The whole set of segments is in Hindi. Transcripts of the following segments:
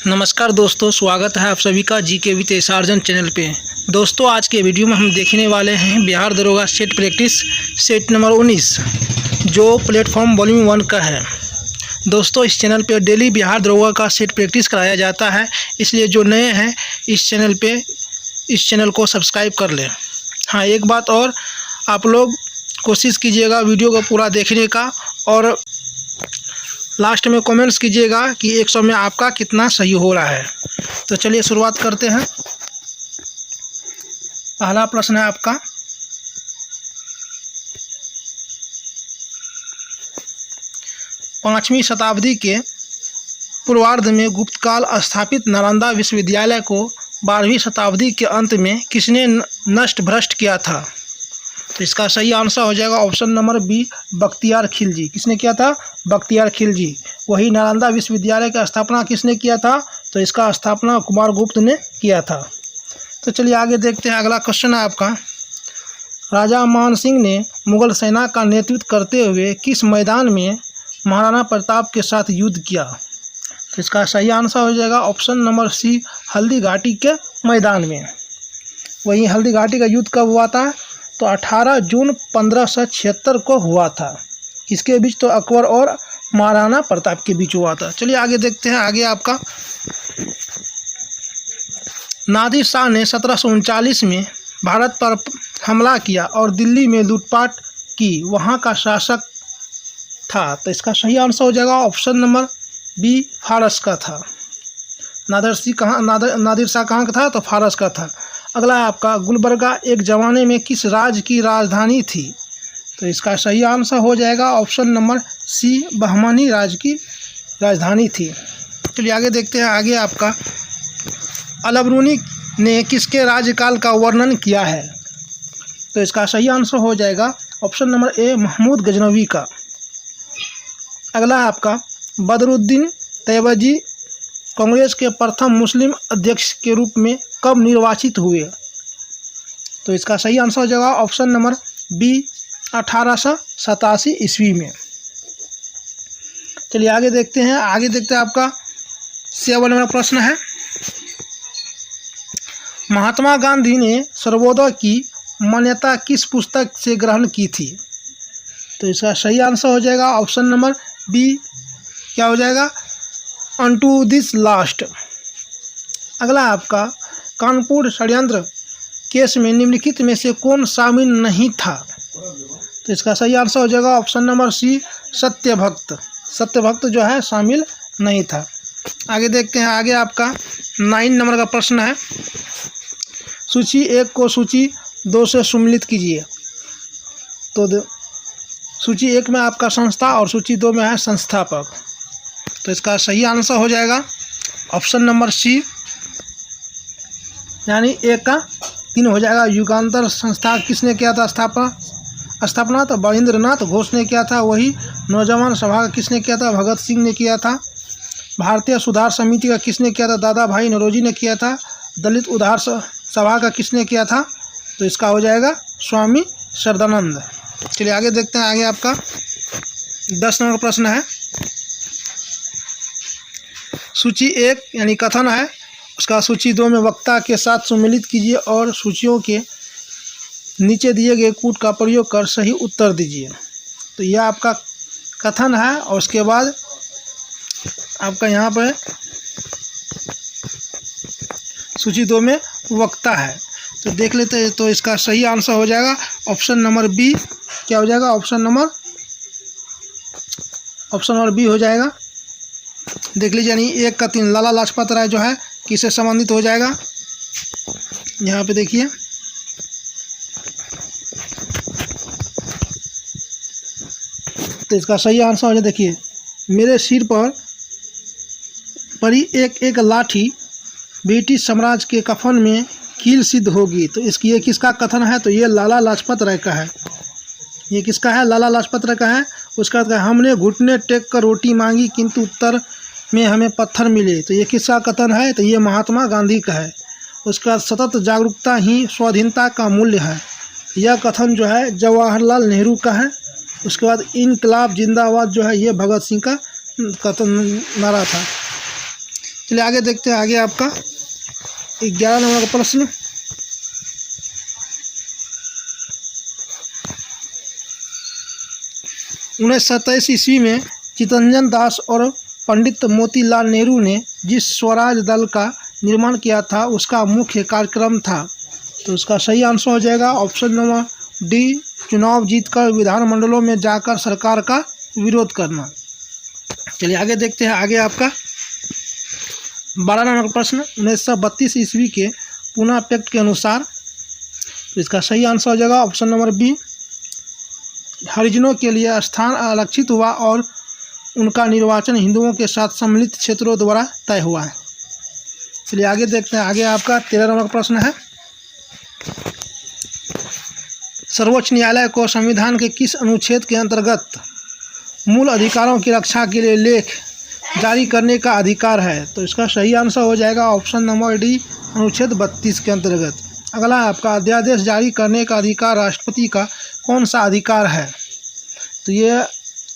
नमस्कार दोस्तों, स्वागत है आप सभी का जीके विद सार्जन चैनल पे। दोस्तों, आज के वीडियो में हम देखने वाले हैं बिहार दरोगा सेट प्रैक्टिस सेट नंबर 19 जो प्लेटफॉर्म वॉल्यूम 1 का है। दोस्तों, इस चैनल पे डेली बिहार दरोगा का सेट प्रैक्टिस कराया जाता है, इसलिए जो नए हैं इस चैनल को सब्सक्राइब कर लें। हाँ, एक बात और, आप लोग कोशिश कीजिएगा वीडियो को पूरा देखने का और लास्ट में कमेंट्स कीजिएगा कि 100 में आपका कितना सही हो रहा है। तो चलिए शुरुआत करते हैं। पहला प्रश्न है आपका, पाँचवीं शताब्दी के पूर्वार्ध में गुप्तकाल स्थापित नालंदा विश्वविद्यालय को 12वीं शताब्दी के अंत में किसने नष्ट भ्रष्ट किया था? तो इसका सही आंसर हो जाएगा option number B, Bakhtiyar Khilji. किसने किया था? बख्तियार खिलजी। वही नालंदा विश्वविद्यालय का स्थापना किसने किया था? तो इसका स्थापना कुमार गुप्त ने किया था। तो चलिए आगे देखते हैं। अगला क्वेश्चन है आपका, राजा मान सिंह ने मुगल सेना का नेतृत्व करते हुए किस मैदान में महाराणा प्रताप के साथ युद्ध किया? तो इसका सही आंसर हो जाएगा ऑप्शन नंबर सी, हल्दी घाटी के मैदान में। वही हल्दी घाटी का युद्ध कब हुआ था? तो 18 जून 1576 को हुआ था। किसके बीच? तो अकबर और महाराणा प्रताप के बीच हुआ था। चलिए आगे देखते हैं। आगे आपका, नादिर शाह ने 1739 में भारत पर हमला किया और दिल्ली में लूटपाट की, वहाँ का शासक था। तो इसका सही आंसर हो जाएगा ऑप्शन नंबर बी, फारस का था। नादिर शाह कहाँ का था? तो फारस का था। अगला है आपका, गुलबर्गा एक ज़माने में किस राज्य की राजधानी थी? तो इसका सही आंसर हो जाएगा ऑप्शन नंबर सी, बहमनी राज्य की राजधानी थी। चलिए आगे देखते हैं। आगे आपका, अलबरूनी ने किसके राज्यकाल का वर्णन किया है? तो इसका सही आंसर हो जाएगा option number A, Mahmud Ghaznavi का। अगला है आपका, बदरुद्दीन तैयबजी कांग्रेस के प्रथम मुस्लिम अध्यक्ष के रूप में कब निर्वाचित हुए? तो इसका सही आंसर हो जाएगा ऑप्शन नंबर बी, 1887 ईस्वी में। चलिए आगे देखते हैं। आगे देखते हैं आपका 7 नंबर प्रश्न है, महात्मा गांधी ने सर्वोदय की मान्यता किस पुस्तक से ग्रहण की थी? तो इसका सही आंसर हो जाएगा ऑप्शन नंबर बी, क्या हो जाएगा? Unto this last. अगला आपका, कानपुर षड्यंत्र केस में निम्नलिखित में से कौन शामिल नहीं था? तो इसका सही आंसर हो जाएगा ऑप्शन नंबर सी, सत्यभक्त। सत्यभक्त जो है शामिल नहीं था। आगे देखते हैं। आगे आपका 9 नंबर का प्रश्न है, सूची 1 को सूची 2 से सम्मिलित कीजिए। तो सूची 1 में आपका संस्था और सूची 2 में है संस्थापक। तो इसका सही आंसर हो जाएगा ऑप्शन नंबर सी, यानी 1 का 3 हो जाएगा। युगांतर संस्था किसने किया था स्थापना? तो बरिंद्रनाथ घोष ने किया था। वही नौजवान सभा का किसने किया था? भगत सिंह ने किया था। भारतीय सुधार समिति का किसने किया था? दादा भाई नौरोजी ने किया था। दलित उद्धार सभा का किसने किया था? तो इसका हो जाएगा स्वामी श्रद्धानंद। चलिए आगे देखते हैं। आगे आपका 10 नंबर का प्रश्न है, सूची 1 यानी कथन है, उसका सूची 2 में वक्ता के साथ सम्मिलित कीजिए और सूचियों के नीचे दिए गए कूट का प्रयोग कर सही उत्तर दीजिए। तो यह आपका कथन है और उसके बाद आपका यहाँ पर सूची 2 में वक्ता है। तो देख लेते हैं। तो इसका सही आंसर हो जाएगा ऑप्शन नंबर बी, क्या हो जाएगा? ऑप्शन नंबर बी हो जाएगा। देख लीजिए, यानी 1 का 3 लाला लाजपत राय जो है किससे संबंधित हो जाएगा? यहाँ पे देखिए, तो इसका सही आंसर हो जाए, देखिए, मेरे सिर पर पड़ी एक लाठी ब्रिटिश साम्राज्य के कफन में कील सिद्ध होगी। तो ये किसका कथन है? तो ये लाला लाजपत राय का है। ये किसका है? लाला लाजपत राय का है। उसका कहता है, हमने घुटने टेक कर रोटी मांगी किंतु उत्तर में हमें पत्थर मिले। तो ये किसका कथन है? तो ये महात्मा गांधी का है। उसका सतत जागरूकता ही स्वाधीनता का मूल्य है। यह कथन जो है जवाहरलाल नेहरू का है। उसके बाद इनकलाब जिंदाबाद जो है ये भगत सिंह का कथन नारा था। चलिए आगे देखते हैं। आगे आपका 11 नंबर का प्रश्न, उन्नीस सौ 27 ईस्वी में चितरंजन दास और पंडित मोतीलाल नेहरू ने जिस स्वराज दल का निर्माण किया था उसका मुख्य कार्यक्रम था। तो उसका सही आंसर हो जाएगा ऑप्शन नंबर डी, चुनाव जीतकर विधानमंडलों में जाकर सरकार का विरोध करना। चलिए आगे देखते हैं। आगे आपका 12 नंबर का प्रश्न, 1932 ईस्वी के पुणे पैक्ट के अनुसार, तो इसका सही आंसर हो जाएगा ऑप्शन नंबर बी, हरिजनों के लिए स्थान आरक्षित हुआ और उनका निर्वाचन हिंदुओं के साथ सम्मिलित क्षेत्रों द्वारा तय हुआ है। चलिए आगे देखते हैं। आगे आपका 13 नंबर का प्रश्न है, सर्वोच्च न्यायालय को संविधान के किस अनुच्छेद के अंतर्गत मूल अधिकारों की रक्षा के लिए लेख जारी करने का अधिकार है? तो इसका सही आंसर हो जाएगा ऑप्शन नंबर डी, अनुच्छेद 32 के अंतर्गत। अगला है आपका अध्यादेश जारी करने का अधिकार राष्ट्रपति का कौन सा अधिकार है? तो ये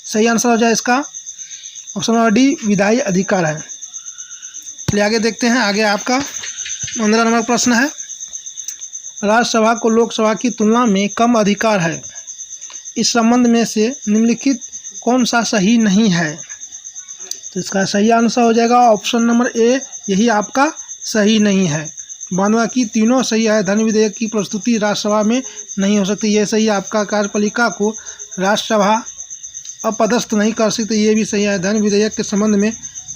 सही आंसर हो जाए इसका ऑप्शन नंबर डी, विधायी अधिकार है। चलिए आगे देखते हैं। आगे आपका 15 नंबर प्रश्न है, राज्यसभा को लोकसभा की तुलना में कम अधिकार है, इस संबंध में से निम्नलिखित कौन सा सही नहीं है? तो इसका सही आंसर हो जाएगा ऑप्शन नंबर ए, यही आपका सही नहीं है। बाकी तीनों सही है। धन विधेयक की प्रस्तुति राज्यसभा में नहीं हो सकती, ये सही। आपका कार्यपालिका को राज्यसभा अपदस्थ नहीं कर सकते, ये भी सही है। धन विधेयक के संबंध में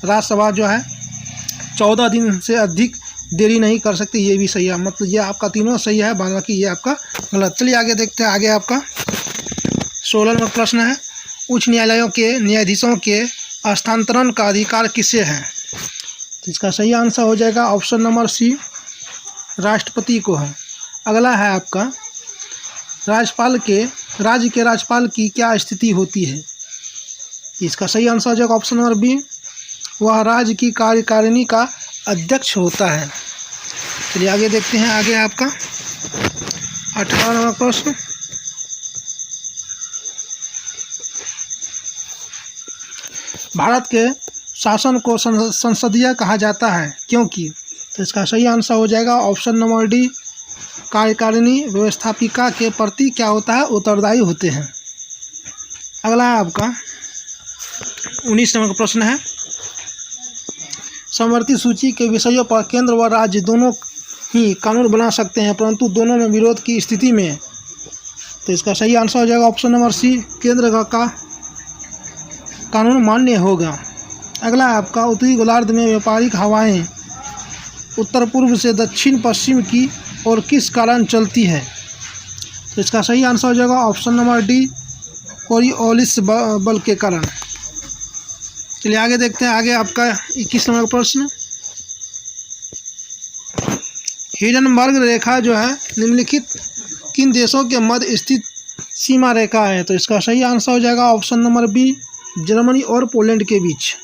राज्यसभा जो है 14 दिन से अधिक देरी नहीं कर सकती, ये भी सही है। मतलब ये आपका तीनों सही है, बाकी ये आपका गलत। चलिए आगे देखते हैं। आगे आपका 16 नंबर प्रश्न है, उच्च न्यायालयों के न्यायाधीशों के हस्तांतरण का अधिकार किसे है? तो इसका सही आंसर हो जाएगा ऑप्शन नंबर सी, राष्ट्रपति को है। अगला है आपका राज्य के राज्यपाल की क्या स्थिति होती है? इसका सही आंसर हो जाएगा ऑप्शन नंबर बी, वह राज्य की कार्यकारिणी का अध्यक्ष होता है। चलिए आगे देखते हैं। आगे आपका 18 नंबर प्रश्न, भारत के शासन को संसदीय कहा जाता है क्योंकि? तो इसका सही आंसर हो जाएगा ऑप्शन नंबर डी, कार्यकारिणी व्यवस्थापिका के प्रति क्या होता है, उत्तरदायी होते हैं। अगला है आपका 19 नंबर का प्रश्न है, समवर्ती सूची के विषयों पर केंद्र व राज्य दोनों ही कानून बना सकते हैं परंतु दोनों में विरोध की स्थिति में। तो इसका सही आंसर हो जाएगा ऑप्शन नंबर सी, केंद्र का कानून मान्य होगा। अगला आपका उत्तरी गोलार्ध में व्यापारिक हवाएं उत्तर पूर्व से दक्षिण पश्चिम की और किस कारण चलती है? तो इसका सही आंसर हो जाएगा ऑप्शन नंबर डी, कोरियोलिस बल के कारण। चलिए आगे देखते हैं। आगे आपका 21 नंबर का प्रश्न, हिंडनबर्ग रेखा जो है निम्नलिखित किन देशों के मध्य स्थित सीमा रेखा है? तो इसका सही आंसर हो जाएगा ऑप्शन नंबर बी, जर्मनी और पोलैंड के बीच।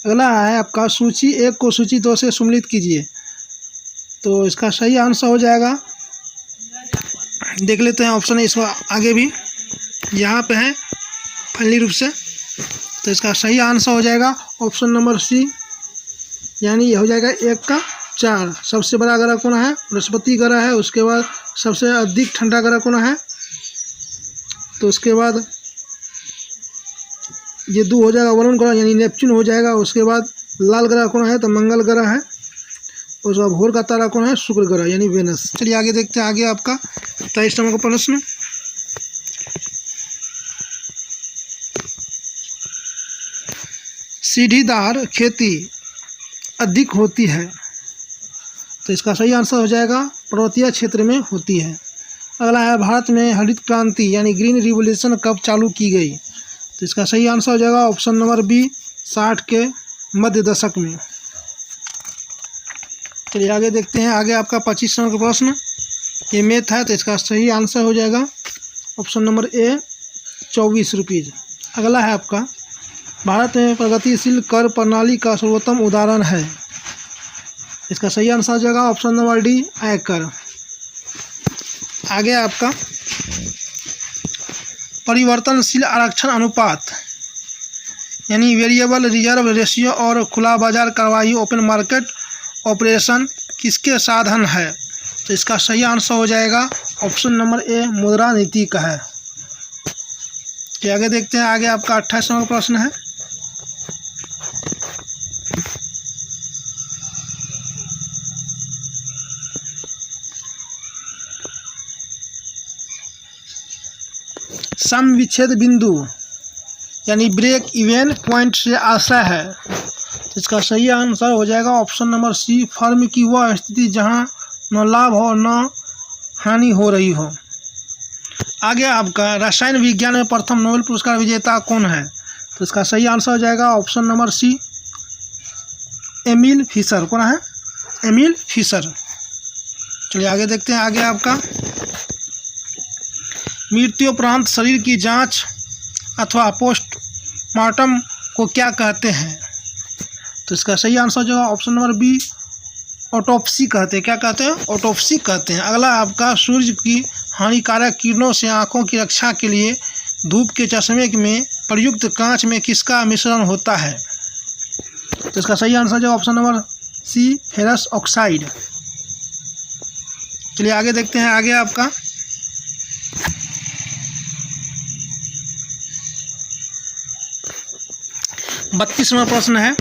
अगला है आपका सूची 1 को सूची 2 से सम्मिलित कीजिए। तो इसका सही आंसर हो जाएगा, देख लेते हैं ऑप्शन इसमें आगे भी यहाँ पे है फाइनली रूप से। तो इसका सही आंसर हो जाएगा ऑप्शन नंबर सी, यानी ये हो जाएगा 1 का 4। सबसे बड़ा ग्रह कौन है? बृहस्पति ग्रह है। उसके बाद सबसे अधिक ठंडा ग्रह कौन है? तो उसके बाद ये 2 हो जाएगा वरुण ग्रह यानी नेपच्यून हो जाएगा। उसके बाद लाल ग्रह कौन है? तो मंगल ग्रह है। उसके बाद भोर का तारा कौन है? शुक्र ग्रह यानी वेनस। चलिए आगे देखते हैं। आगे आपका 23 नंबर का प्रश्न, सीढ़ीदार खेती अधिक होती है। तो इसका सही आंसर हो जाएगा पर्वतीय क्षेत्र में होती है। अगला है भारत में हरित क्रांति यानी ग्रीन रिवोल्यूशन कब चालू की गई? तो इसका सही आंसर हो जाएगा ऑप्शन नंबर बी, 60 के मध्य दशक में। चलिए आगे देखते हैं। आगे आपका 25 नंबर का प्रश्न, ये मैथ है। तो इसका सही आंसर हो जाएगा ऑप्शन नंबर ए, 24 रुपीज़। अगला है आपका भारत में प्रगतिशील कर प्रणाली का सर्वोत्तम उदाहरण है। इसका सही आंसर हो जाएगा ऑप्शन नंबर डी, आयकर। आगे आपका परिवर्तनशील आरक्षण अनुपात यानी वेरिएबल रिजर्व रेशियो और खुला बाजार कार्रवाई ओपन मार्केट ऑपरेशन किसके साधन है? तो इसका सही आंसर हो जाएगा ऑप्शन नंबर ए मुद्रा नीति का है। तो आगे देखते हैं, आगे आपका 28 नंबर प्रश्न है। सम विच्छेद बिंदु यानी ब्रेक इवन पॉइंट से आशय है। तो इसका सही आंसर हो जाएगा ऑप्शन नंबर सी फर्म की वह स्थिति जहां न लाभ हो न हानि हो रही हो। आगे आपका रसायन विज्ञान में प्रथम नोबेल पुरस्कार विजेता कौन है? तो इसका सही आंसर हो जाएगा option number C Emil Fischer. कौन है? Emil Fischer. चलिए आगे देखते हैं, आगे आपका मृत्युपरांत शरीर की जांच अथवा पोस्टमार्टम को क्या कहते हैं? तो इसका सही आंसर जो है ऑप्शन नंबर बी ऑटोप्सी कहते हैं। क्या कहते हैं? ऑटोप्सी कहते हैं। अगला आपका सूर्य की हानिकारक किरणों से आंखों की रक्षा के लिए धूप के चश्मे में प्रयुक्त कांच में किसका मिश्रण होता है? तो इसका सही आंसर जो option number C ferrous oxide. चलिए आगे देखते हैं, आगे आपका 32वां प्रश्न है।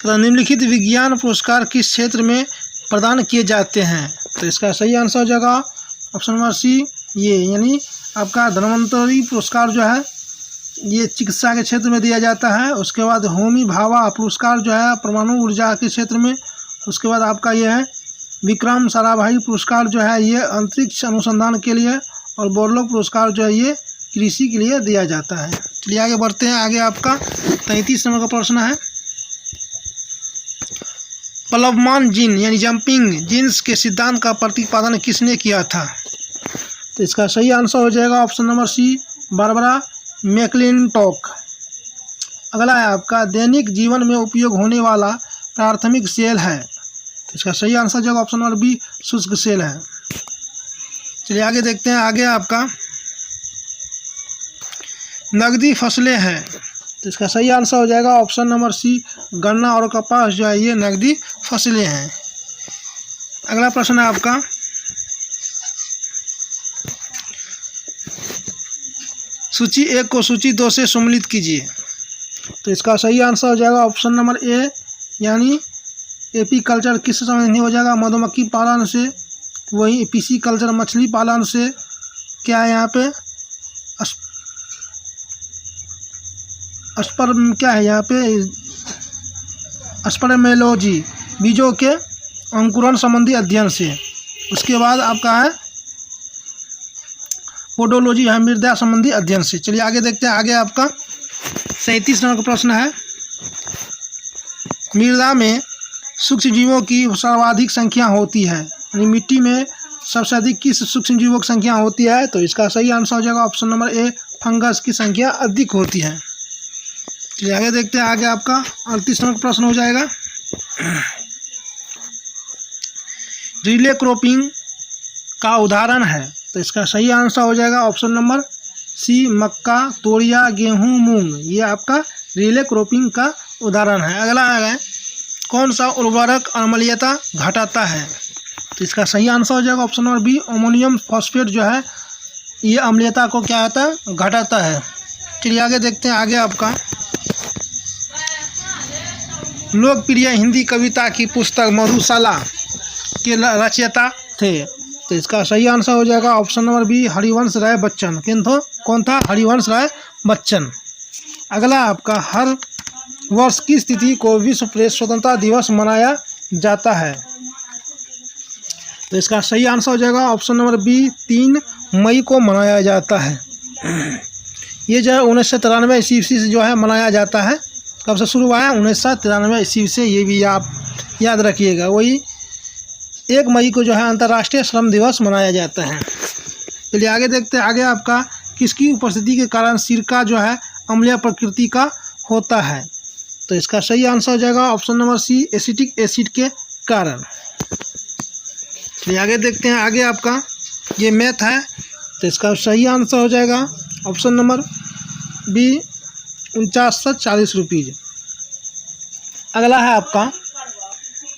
निम्नलिखित विज्ञान पुरस्कार किस क्षेत्र में प्रदान किए जाते हैं? तो इसका सही आंसर हो जाएगा ऑप्शन नंबर सी ये, यानी आपका धन्वंतरी पुरस्कार जो है ये चिकित्सा के क्षेत्र में दिया जाता है। उसके बाद होमी भाभा पुरस्कार जो है परमाणु ऊर्जा के क्षेत्र में। उसके बाद आपका ये है विक्रम साराभाई पुरस्कार जो है ये अंतरिक्ष अनुसंधान के लिए। और बोर्लो पुरस्कार जो है ये कृषि के लिए दिया जाता है। चलिए आगे बढ़ते हैं, आगे आपका 33 नंबर का प्रश्न है। प्लवमान जीन यानी जंपिंग जीन्स के सिद्धांत का प्रतिपादन किसने किया था? तो इसका सही आंसर हो जाएगा option number C Barbara McClintock. अगला है आपका दैनिक जीवन में उपयोग होने वाला प्राथमिक सेल है। तो इसका सही आंसर जो ऑप्शन नंबर बी शुष्क सेल है। चलिए आगे देखते हैं, आगे आपका नकदी फसलें हैं। तो इसका सही आंसर हो जाएगा ऑप्शन नंबर सी गन्ना और कपास जो है ये नकदी फसलें हैं। अगला प्रश्न है आपका सूची 1 को सूची 2 से सम्मिलित कीजिए। तो इसका सही आंसर हो जाएगा ऑप्शन नंबर ए, यानी एपीकल्चर किससे संबंधित हो जाएगा? मधुमक्खी पालन से। वही एपीसी कल्चर मछली पालन से। क्या है यहाँ पे स्पर्म, क्या है यहाँ पे स्पर्मेलॉजी बीजों के अंकुरण संबंधी अध्ययन से। उसके बाद आपका है पोडोलॉजी है मृदा संबंधी अध्ययन से। चलिए आगे देखते हैं, आगे आपका 37 नंबर का प्रश्न है। मृदा में सूक्ष्म जीवों की सर्वाधिक संख्या होती है, यानी मिट्टी में सबसे अधिक किस सूक्ष्म जीवों की संख्या होती है? तो इसका सही आंसर हो जाएगा ऑप्शन नंबर ए फंगस की संख्या अधिक होती है। चलिए आगे देखते हैं, आगे आपका 38 नंबर प्रश्न हो जाएगा। रिले क्रॉपिंग का उदाहरण है। तो इसका सही आंसर हो जाएगा ऑप्शन नंबर सी मक्का, तोरिया, गेहूं, मूंग। ये आपका रिले क्रॉपिंग का उदाहरण है। अगला है कौन सा उर्वरक अम्लीयता घटाता है? तो इसका सही आंसर हो जाएगा option number B ammonium phosphate जो है ये अम्लीयता को क्या होता है? घटाता है। चलिए आगे देखते हैं, आगे आपका लोकप्रिय हिंदी कविता की पुस्तक मधुशाला के रचयिता थे। तो इसका सही आंसर हो जाएगा option number B Harivansh Rai Bachchan. कौन था? हरिवंश राय बच्चन। अगला आपका हर वर्ष की स्थिति को विश्व प्रेस स्वतंत्रता दिवस मनाया जाता है। तो इसका सही आंसर हो जाएगा ऑप्शन नंबर बी 3 मई को मनाया जाता है। ये जो है 1993 ईस्वी से जो है मनाया जाता है। कब से शुरू हुआ है? 1993 ईस्वी से। ये भी आप याद रखिएगा। वही 1 मई को जो है अंतर्राष्ट्रीय श्रम दिवस मनाया जाता है। चलिए आगे देखते हैं, आगे आपका किसकी उपस्थिति के कारण सिरका जो है अम्लीय प्रकृति का होता है? तो इसका सही आंसर हो जाएगा option number C acetic acid के कारण। चलिए आगे देखते हैं, आगे आपका ये मैथ है। तो इसका सही आंसर हो जाएगा ऑप्शन नंबर बी ₹4940। अगला है आपका,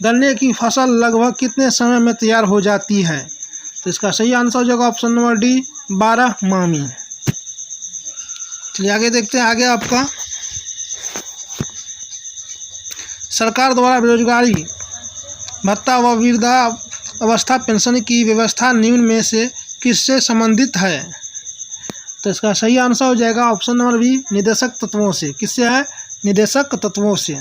गन्ने की फसल लगभग कितने समय में तैयार हो जाती है? तो इसका सही आंसर हो जाएगा ऑप्शन नंबर डी, 12 माह में। चलिए आगे देखते हैं। आगे आपका, सरकार द्वारा बेरोजगारी भत्ता व वृद्धावस्था पेंशन की व्यवस्था निम्न में से किससे संबंधित है? तो इसका सही आंसर हो जाएगा ऑप्शन नंबर बी, निदेशक तत्वों से। किससे है? निदेशक तत्वों से।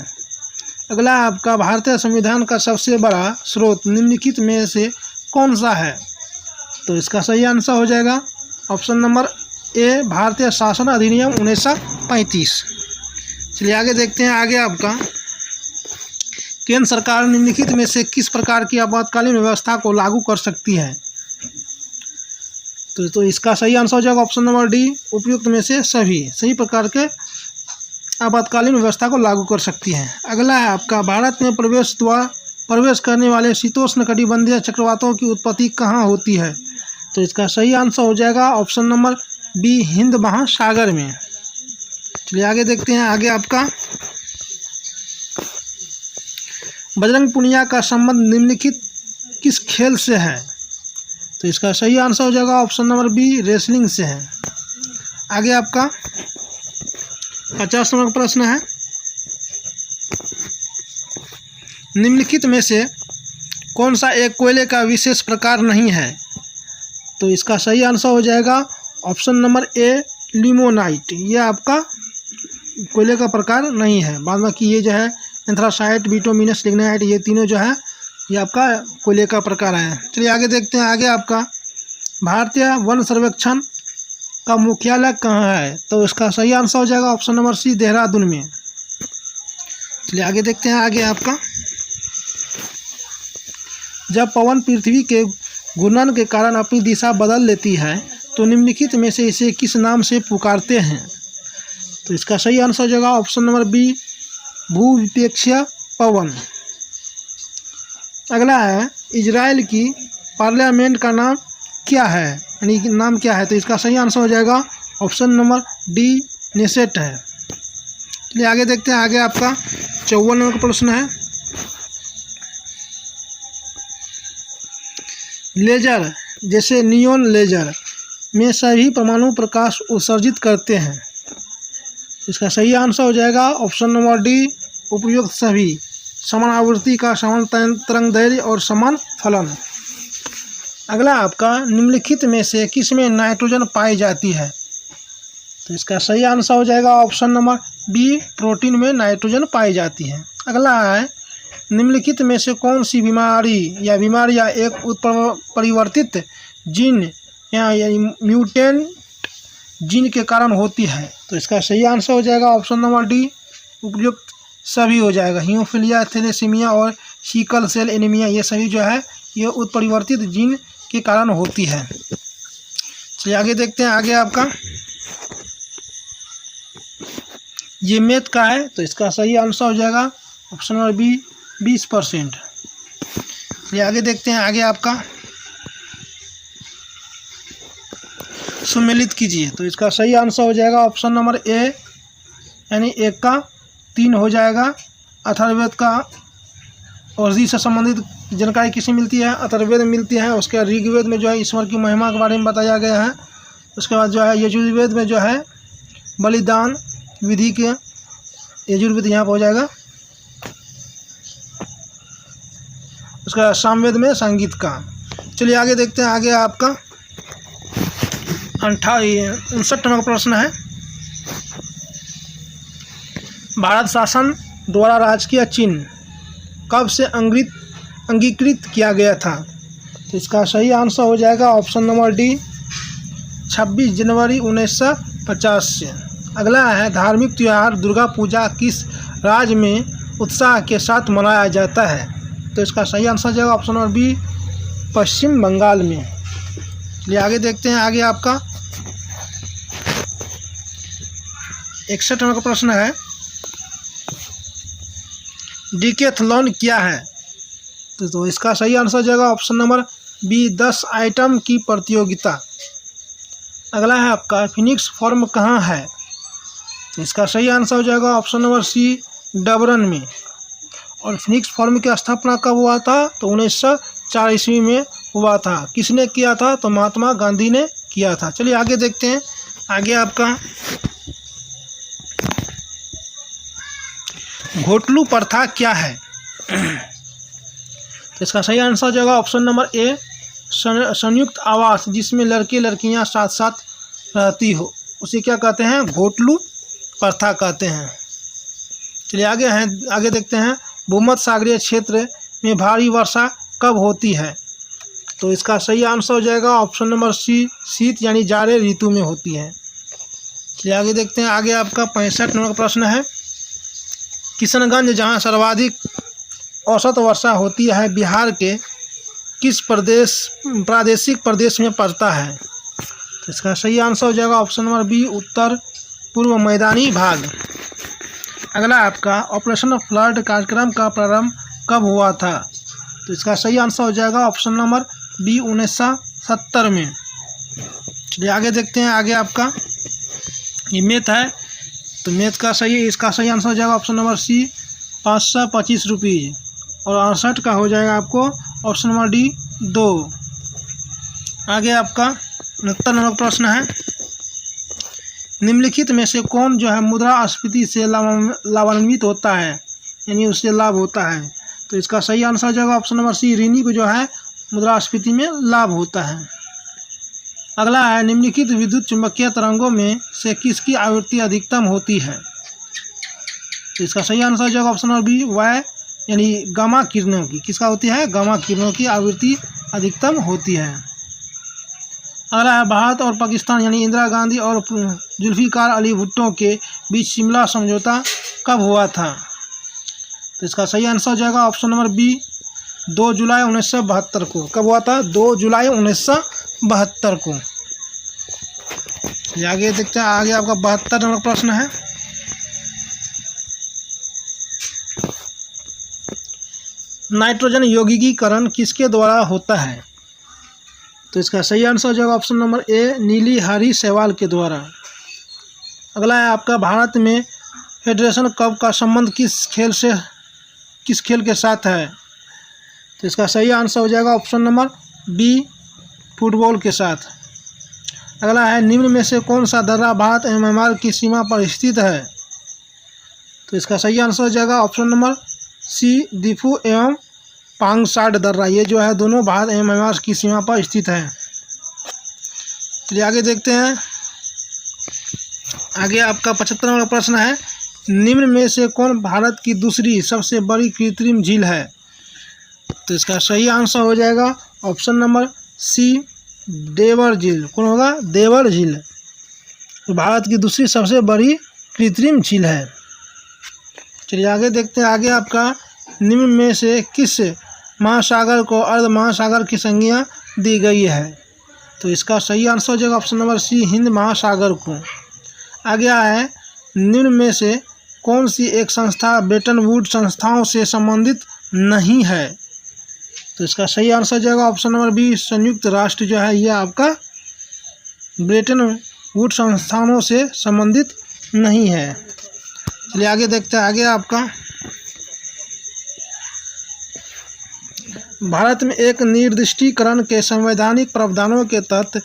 अगला आपका, भारतीय संविधान का सबसे बड़ा स्रोत निम्नलिखित में से कौन सा है? तो इसका सही आंसर हो जाएगा ऑप्शन नंबर ए, भारतीय शासन अधिनियम 1935। चलिए आगे देखते हैं। आगे आपका, केंद्र सरकार निम्नलिखित में से किस प्रकार की आपातकालीन व्यवस्था को लागू कर सकती है? तो इसका सही आंसर हो जाएगा ऑप्शन नंबर डी, उपयुक्त में से सभी प्रकार के आपातकालीन व्यवस्था को लागू कर सकती है। अगला है आपका, भारत में प्रवेश करने वाले शीतोष्ण कटिबंधीय चक्रवातों की उत्पत्ति कहाँ होती है? तो इसका सही आंसर हो जाएगा ऑप्शन नंबर बी, हिंद महासागर में। चलिए आगे देखते हैं। आगे आपका, बजरंग पुनिया का संबंध निम्नलिखित किस खेल से है? तो इसका सही आंसर हो जाएगा ऑप्शन नंबर बी, रेसलिंग से है। आगे आपका 50 नंबर का प्रश्न है, निम्नलिखित में से कौन सा एक कोयले का विशेष प्रकार नहीं है? तो इसका सही आंसर हो जाएगा ऑप्शन नंबर ए, लिमोनाइट। ये आपका कोयले का प्रकार नहीं है। बाद में कि ये जो है एंथ्रासाइट, बिटुमिनस, लिग्नाइट, ये तीनों जो है ये आपका कोयले का प्रकार है। चलिए आगे देखते हैं। आगे आपका, भारतीय वन सर्वेक्षण का मुख्यालय कहाँ है? तो इसका सही आंसर हो जाएगा ऑप्शन नंबर सी, देहरादून में। चलिए आगे देखते हैं। आगे आपका, जब पवन पृथ्वी के घूर्णन के कारण अपनी दिशा बदल लेती है तो निम्नलिखित में से इसे किस नाम से पुकारते हैं? तो इसका सही आंसर हो जाएगा ऑप्शन नंबर बी, भूविपक्षीय पवन। अगला है, इजराइल की पार्लियामेंट का नाम क्या है? यानी कि नाम क्या है? तो इसका सही आंसर हो जाएगा ऑप्शन नंबर डी, नेसेट है। चलिए आगे देखते हैं। आगे आपका 54 नंबर का प्रश्न है, लेजर जैसे नियोन लेजर में सभी परमाणु प्रकाश उत्सर्जित करते हैं। इसका सही आंसर हो जाएगा ऑप्शन नंबर डी, उपयुक्त सभी, समान आवृत्ति का, समान तरंग दैर्घ्य और समान फलन। अगला आपका, निम्नलिखित में से किस में नाइट्रोजन पाई जाती है? तो इसका सही आंसर हो जाएगा ऑप्शन नंबर बी, प्रोटीन में नाइट्रोजन पाई जाती है। अगला है, निम्नलिखित में से कौन सी बीमारियां एक उत्परिवर्तित जीन या म्यूटेंट जीन के कारण होती है? तो इसका सही आंसर हो जाएगा ऑप्शन नंबर डी, उपयुक्त सभी हो जाएगा। हीमोफीलिया, थैलेसीमिया और सिकल सेल एनीमिया, ये सभी जो है ये उत्परिवर्तित जीन के कारण होती है। चलिए आगे देखते हैं। आगे आपका, ये मैथ का है तो इसका सही आंसर हो जाएगा ऑप्शन नंबर बी, 20%। चलिए आगे देखते हैं। आगे आपका, सुमेलित कीजिए। तो इसका सही आंसर हो जाएगा ऑप्शन नंबर ए, यानी 1 का 3 हो जाएगा। अथर्ववेद का औषधि से संबंधित जानकारी किसे मिलती है? अथर्ववेद में मिलती है। उसके बाद ऋग्वेद में जो है ईश्वर की महिमा के बारे में बताया गया है। उसके बाद जो है यजुर्वेद में जो है बलिदान विधि के, यजुर्वेद यहाँ पर हो जाएगा। उसके बाद सामवेद में संगीत का। चलिए आगे देखते हैं। आगे आपका 59 नंबर प्रश्न है, भारत शासन द्वारा राजकीय चिन्ह कब से अंगीकृत किया गया था? तो इसका सही आंसर हो जाएगा ऑप्शन नंबर डी, 26 जनवरी 1950 से। अगला है, धार्मिक त्यौहार दुर्गा पूजा किस राज्य में उत्साह के साथ मनाया जाता है? तो इसका सही आंसर हो जाएगा ऑप्शन नंबर बी, पश्चिम बंगाल में। चलिए आगे देखते हैं। आगे आपका 61 नंबर का प्रश्न है, डिकेथलॉन क्या है? तो इसका सही आंसर हो जाएगा ऑप्शन नंबर बी, 10 आइटम की प्रतियोगिता। अगला है आपका, फिनिक्स फॉर्म कहाँ है? इसका सही आंसर हो जाएगा ऑप्शन नंबर सी, डबरन में। और फिनिक्स फॉर्म की स्थापना कब हुआ था? तो 1904 ईस्वी में हुआ था। किसने किया था? तो महात्मा गांधी ने किया था। चलिए आगे देखते हैं। आगे आपका घोटलू प्रथा क्या है? तो इसका सही आंसर हो जाएगा ऑप्शन नंबर ए, संयुक्त आवास जिसमें लड़के लड़कियां साथ साथ रहती हो, उसे क्या कहते हैं? घोटलू प्रथा कहते हैं। चलिए आगे देखते हैं। भूमध्य सागरीय क्षेत्र में भारी वर्षा कब होती है? तो इसका सही आंसर हो जाएगा ऑप्शन नंबर सी, शीत यानी जाड़े ऋतु में होती है। चलिए आगे देखते हैं। आगे आपका 65 नंबर का प्रश्न है। किशनगंज जहां सर्वाधिक औसत वर्षा होती है, बिहार के किस प्रादेशिक प्रदेश में पड़ता है? तो इसका सही आंसर हो जाएगा ऑप्शन नंबर बी, उत्तर पूर्व मैदानी भाग। अगला आपका ऑपरेशन फ्लड कार्यक्रम का प्रारंभ कब हुआ था? तो इसका सही आंसर हो जाएगा ऑप्शन नंबर बी, 1970 में। चलिए आगे देखते हैं। आगे आपका ये मैथ है, तो मैथ का इसका सही आंसर हो जाएगा ऑप्शन नंबर सी, 525 रुपीज़। और 68 का हो जाएगा आपको ऑप्शन नंबर डी, 2। आगे आपका 69 नंबर प्रश्न है। निम्नलिखित में से कौन जो है मुद्रास्फीति से लाभान्वित होता है, यानी उससे लाभ होता है? तो इसका सही आंसर हो जाएगा ऑप्शन नंबर सी, ऋणी को जो है मुद्रास्फीति में लाभ होता है। अगला है, निम्नलिखित विद्युत चुंबकीय तरंगों में से किसकी आवृत्ति अधिकतम होती है? तो इसका सही आंसर हो जाएगा ऑप्शन नंबर बी, वाय यानी गामा किरणों की। किसका होती है? गामा किरणों की आवृत्ति अधिकतम होती है। अगला है, भारत और पाकिस्तान यानी इंदिरा गांधी और जुल्फिकार अली भुट्टो के बीच शिमला समझौता कब हुआ था? तो इसका सही आंसर हो जाएगा ऑप्शन नंबर बी, 2 जुलाई 1972 को। कब हुआ था? 2 जुलाई 1972 को। आगे देखते हैं। आगे आपका 72 नंबर प्रश्न है। नाइट्रोजन यौगिकीकरण किसके द्वारा होता है? तो इसका सही आंसर हो जाएगा ऑप्शन नंबर ए, नीली हरी शैवाल के द्वारा। अगला है आपका, भारत में फेडरेशन कप का संबंध किस खेल के साथ है? तो इसका सही आंसर हो जाएगा ऑप्शन नंबर बी, फुटबॉल के साथ। अगला है, निम्न में से कौन सा दर्रा भारत एवं म्यांमार की सीमा पर स्थित है? तो इसका सही आंसर हो जाएगा ऑप्शन नंबर सी, दिफू एवं पांगसाड दर्रा। ये जो है दोनों भारत एवं म्यांमार की सीमा पर स्थित है। चलिए आगे देखते हैं। आगे आपका 75 नंबर प्रश्न है। निम्न में से कौन भारत की दूसरी सबसे बड़ी कृत्रिम झील है? तो इसका सही आंसर हो जाएगा ऑप्शन नंबर सी, देवर झील। कौन होगा? देवर झील तो भारत की दूसरी सबसे बड़ी कृत्रिम झील है। चलिए आगे देखते हैं। आगे आपका, निम्न में से किस महासागर को अर्ध महासागर की संज्ञा दी गई है? तो इसका सही आंसर हो जाएगा ऑप्शन नंबर सी, हिंद महासागर को। आगे है, निम्न में से कौन सी एक संस्था ब्रेटन वुड संस्थाओं से संबंधित नहीं है? तो इसका सही आंसर हो जाएगा ऑप्शन नंबर बी, संयुक्त राष्ट्र जो है ये आपका ब्रेटन वुड संस्थानों से संबंधित नहीं है। चलिए आगे देखते हैं। आगे आपका, भारत में एक निर्दिष्टीकरण के संवैधानिक प्रावधानों के तहत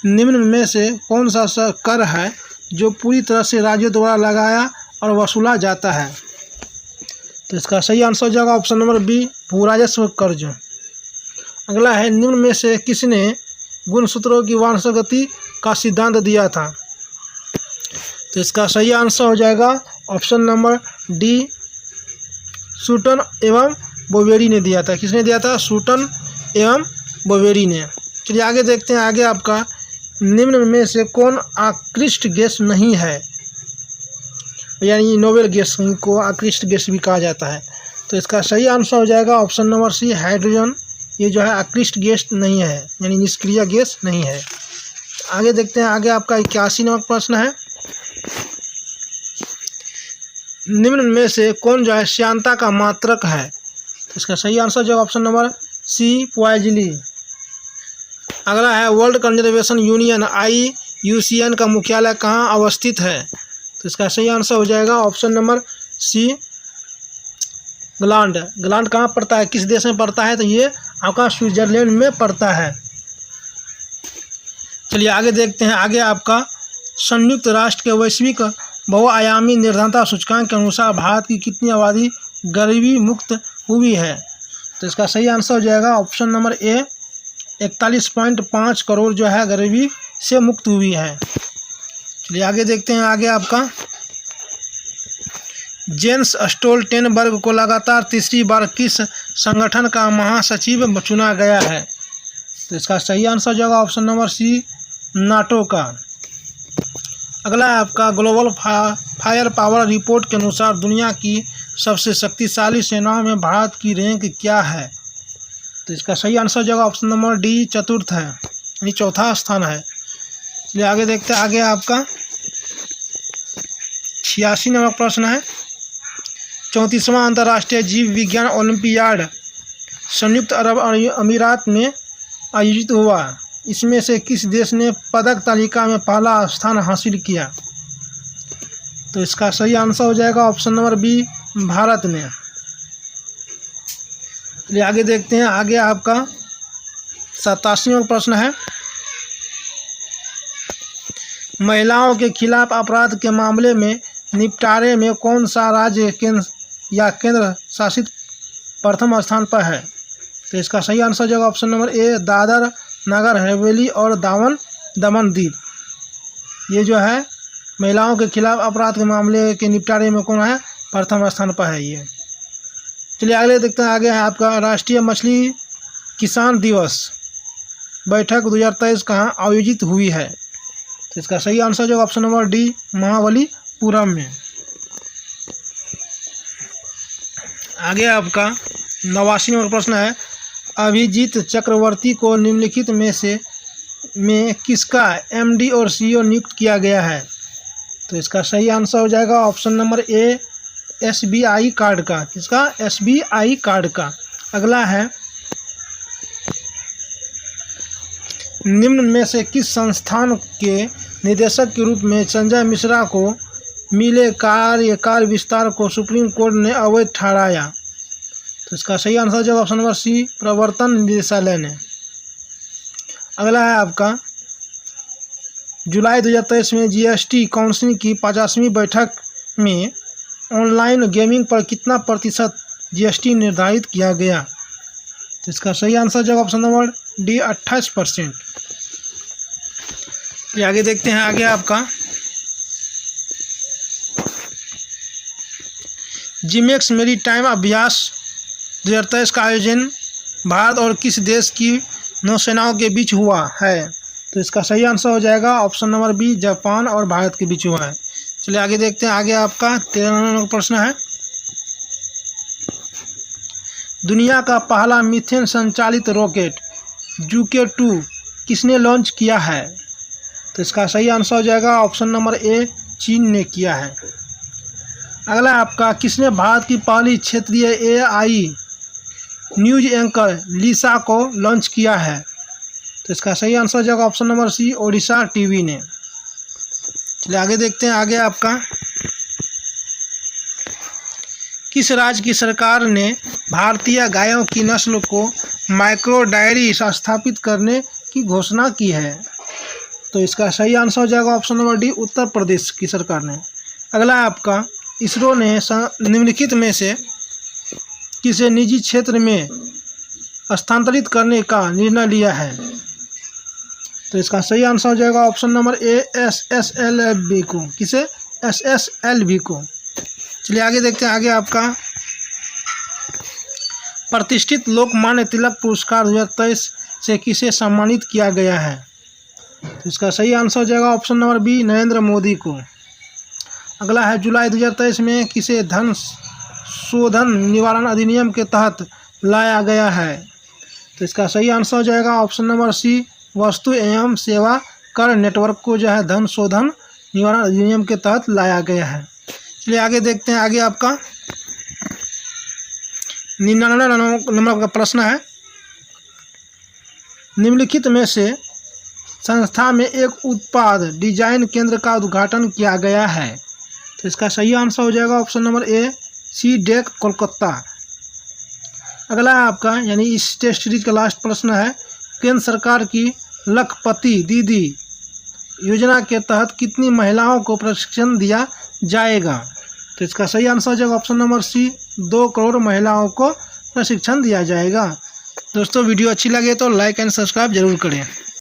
निम्न में से कौन सा कर है जो पूरी तरह से राज्यों द्वारा लगाया और वसूला जाता है? तो इसका सही आंसर हो जाएगा ऑप्शन नंबर बी, भू राजस्व कर। जो अगला है, निम्न में से किसने गुणसूत्रों की वांछित का सिद्धांत दिया था? तो इसका सही आंसर हो जाएगा ऑप्शन नंबर डी, सूटन एवं बोवेरी ने दिया था। किसने दिया था? सूटन एवं बोवेरी ने। चलिए आगे देखते हैं। आगे आपका, निम्न में से कौन आकृष्ट गैस नहीं है, यानी नोबेल गैस को आकृष्ट गैस भी कहा जाता है? तो इसका सही आंसर हो जाएगा ऑप्शन नंबर सी, हाइड्रोजन। ये जो है आकृष्ट गैस नहीं है, यानी निष्क्रिय गैस नहीं है। आगे देखते हैं। आगे आपका 81 नंबर प्रश्न है। निम्न में से कौन जो है श्यानता का मात्रक है? तो इसका सही आंसर जो ऑप्शन नंबर सी, पॉइजली। अगला है, वर्ल्ड कंजर्वेशन यूनियन IUCN का मुख्यालय कहाँ अवस्थित है? तो इसका सही आंसर हो जाएगा option number C, gland. Gland कहाँ पड़ता है, किस देश में पड़ता है, तो ये आपका स्विट्जरलैंड में पड़ता है। चलिए आगे देखते हैं। आगे आपका संयुक्त राष्ट्र के वैश्विक बहुआयामी निर्धनता सूचकांक के अनुसार भारत की कितनी आबादी गरीबी मुक्त हुई है, तो इसका सही आंसर हो जाएगा ऑप्शन नंबर ए, 41.5 करोड़ जो है गरीबी से मुक्त हुई है। चलिए आगे देखते हैं। आगे आपका जेन्स स्टोल्टेनबर्ग को लगातार तीसरी बार किस संगठन का महासचिव चुना गया है, तो इसका सही आंसर हो जाएगा ऑप्शन नंबर सी, नाटो का। अगला है आपका ग्लोबल फायर पावर रिपोर्ट के अनुसार दुनिया की सबसे शक्तिशाली सेनाओं में भारत की रैंक क्या है, तो इसका सही आंसर हो जाएगा ऑप्शन नंबर डी, चतुर्थ है, यानी चौथा स्थान है। चलिए आगे देखते हैं। आगे आपका 86 नंबर प्रश्न है। 34वां अंतर्राष्ट्रीय जीव विज्ञान ओलंपियाड संयुक्त अरब अमीरात में आयोजित हुआ, इसमें से किस देश ने पदक तालिका में पहला स्थान हासिल किया, तो इसका सही आंसर हो जाएगा ऑप्शन नंबर बी, भारत ने। चलिए आगे देखते हैं। आगे आपका 87वां प्रश्न है। महिलाओं के खिलाफ अपराध के मामले में निपटारे में कौन सा राज्य केंद्र शासित प्रथम स्थान पर है, तो इसका सही आंसर हो जाएगा ऑप्शन नंबर ए, दादर नगर हवेली और दमन दीव। ये जो है महिलाओं के खिलाफ अपराध के मामले के निपटारे में कौन है, प्रथम स्थान पर है ये। चलिए आगे देखते हैं। आगे है आपका राष्ट्रीय मछली किसान दिवस बैठक 2023 कहाँ आयोजित हुई है, तो इसका सही आंसर जो ऑप्शन नंबर डी, महाबलीपुरम में। आगे आपका 89 नंबर प्रश्न है। अभिजीत चक्रवर्ती को निम्नलिखित में किसका एमडी और सीईओ नियुक्त किया गया है, तो इसका सही आंसर हो जाएगा ऑप्शन नंबर ए, एसबीआई कार्ड का। किसका, एसबीआई कार्ड का। अगला है निम्न में से किस संस्थान के निदेशक के रूप में संजय मिश्रा को मिले कार्यकाल विस्तार को सुप्रीम कोर्ट ने अवैध ठहराया, तो इसका सही आंसर जब ऑप्शन नंबर सी, प्रवर्तन निदेशालय ने। अगला है आपका जुलाई 2023 में जीएसटी काउंसिल की 50वीं बैठक में ऑनलाइन गेमिंग पर कितना प्रतिशत जीएसटी निर्धारित किया गया, तो इसका सही आंसर जब ऑप्शन नंबर डी, 28%। आगे देखते हैं। आगे आपका जिमेक्स मेरीटाइम अभ्यास 2023 का आयोजन भारत और किस देश की नौसेनाओं के बीच हुआ है, तो इसका सही आंसर हो जाएगा ऑप्शन नंबर बी, जापान और भारत के बीच हुआ है। चलिए आगे देखते हैं। आगे आपका 13 नंबर प्रश्न है। दुनिया का पहला मीथेन संचालित रॉकेट जूके 2 किसने लॉन्च किया है, तो इसका सही आंसर हो जाएगा ऑप्शन नंबर ए, चीन ने किया है। अगला आपका किसने भारत की पहली क्षेत्रीय एआई न्यूज एंकर लिसा को लॉन्च किया है, तो इसका सही आंसर हो जाएगा option number C, Odisha TV ने। चलिए आगे देखते हैं। आगे आपका किस राज्य की सरकार ने भारतीय गायों की नस्ल को माइक्रो डायरी स्थापित करने की घोषणा की है, तो इसका सही आंसर हो जाएगा option number D, Uttar Pradesh की सरकार ने। अगला आपका इसरो ने निम्नलिखित में से किसे निजी क्षेत्र में स्थानांतरित करने का निर्णय लिया है, तो इसका सही आंसर हो जाएगा ऑप्शन नंबर ए, एसएसएलवी को। किसे, एसएसएलवी को। चलिए आगे देखते हैं। आगे आपका प्रतिष्ठित लोकमान्य तिलक पुरस्कार 2023 से किसे सम्मानित किया गया है, तो इसका सही आंसर हो जाएगा option number B, Narendra Modi को। अगला है जुलाई 2023 में किसे धन शोधन निवारण अधिनियम के तहत लाया गया है, तो इसका सही आंसर हो जाएगा ऑप्शन नंबर सी, वस्तु एवं सेवा कर नेटवर्क को जो है धन शोधन निवारण अधिनियम के तहत लाया गया है। चलिए आगे देखते हैं। आगे आपका 99 नंबर का प्रश्न है। निम्नलिखित में से संस्था में एक उत्पाद डिजाइन केंद्र का उद्घाटन किया गया है, तो इसका सही आंसर हो जाएगा option number A, C DAC Kolkata. अगला है आपका यानी इस टेस्ट सीरीज का लास्ट प्रश्न है, केंद्र सरकार की लखपति दीदी योजना के तहत कितनी महिलाओं को प्रशिक्षण दिया जाएगा? तो इसका सही आंसर हो जाएगा ऑप्शन नंबर सी, 2 करोड़ महिलाओं को प्रशिक्षण दिया जाएगा। दोस्तों वीडियो अच्छी लगे तो लाइक एंड सब्सक्राइब जरूर करें।